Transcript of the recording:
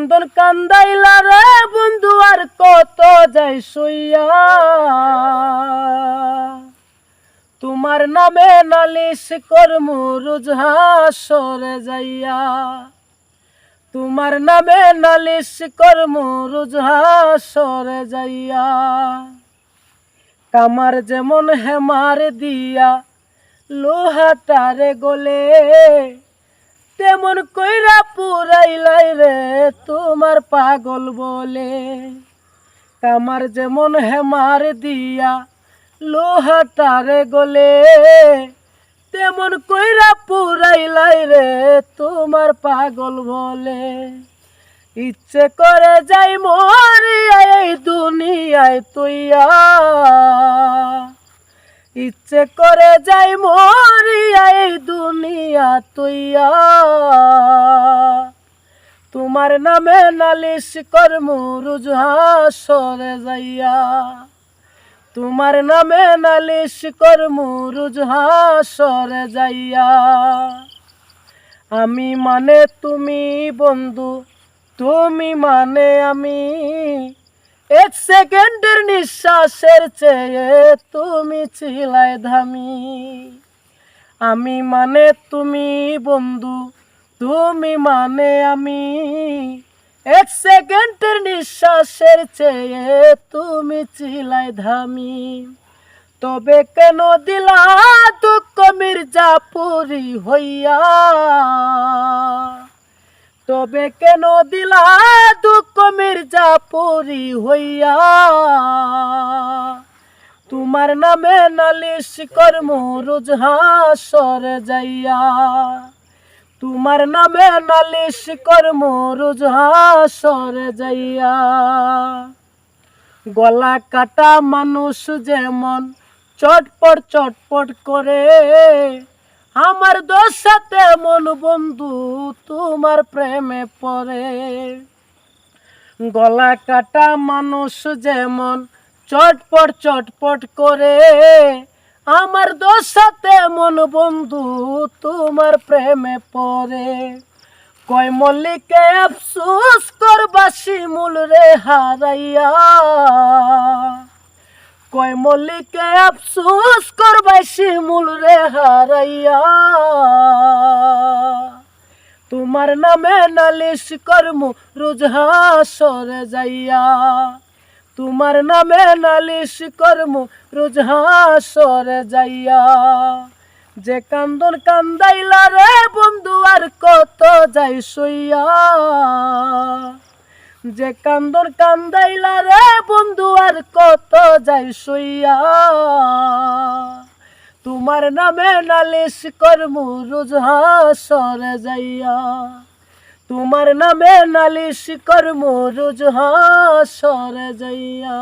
কান্দন কান্দাইলা রে বন্ধু আর কত যাই সইয়া, তোমার নামে নালিশ করমু রোজ হাসরে যাইয়া, তোমার নামে নালিশ করমু রোজ হাসরে যাইয়া। কামার যেমন হেমার দিয়া লোহাটারে গলে, তেমন কইরা পুরাইলাই রে তোমার পাগল বলে। কামার যেমন হেমার দিয়া লোহাটারে গলে, তেমন কইরা পুরাইলাই রে তোমার পাগল বলে। ইচ্ছে করে যাই মরিয়া এই দুনিয়ায় তুইয়া, ইচ্ছে করে যাই মরিয়া এই দুনিয়া তুইয়া, তোমার নামে নালিশ করমু রোজ হাসরে যাইয়া, তোমার নামে নালিশ করমু রোজ হাসরে যাইয়া। আমি মানে তুমি বন্ধু, তুমি মানে আমি, এক সেকেন্ডের নিঃশ্বাসের চেয়ে তুমি ছিলাই দামি। আমি মানে তুমি বন্ধু, তুমি মানে আমি, এক সেকেন্ডের নিঃশ্বাসের চেয়ে তুমি ছিলাই দামি। তবে কেন দিলা দুঃখ মির্জাপুরি হইয়া, তবে কেন দিলা দুঃখ মির্জাপুরি হইয়া, তোমার নামে নালিশ করমু রোজ হাসরে যাইয়া, তোমার নামে নালিশ করমু রোজ হাসরে যাইয়া। গলা কাটা মানুষ যেমন চটপট চটপট করে, আমার দশাতে মন বন্ধু তোমার প্রেমে পড়ে। গলা কাটা মানুষ যেমন চটপট চটপট করে, আমার দশাতে মন বন্ধু তোমার প্রেমে পড়ে। কয় মল্লিকে আফসোস করবা শিমুল রে হারাইয়া, কয় মল্লিকে আফসোস করবা শিমুল রে হারাইয়া, তোমার নামে নালিশ করমু রোজ হাসরে যাইয়া, তোমার নামে নালিশ করমু রোজ হাসরে যাইয়া। যে কান্দন কান্দাইলা রে বন্ধু আর কত যাই সইয়া, যে কান্দন কান্দাইলা রে বন্ধু আর কত যাই সইয়া, তোমার নামে নালিশ করমু রোজ হাসরে যাইয়া, তোমার নামে নালিশ করমু রোজ হাসরে যাইয়া।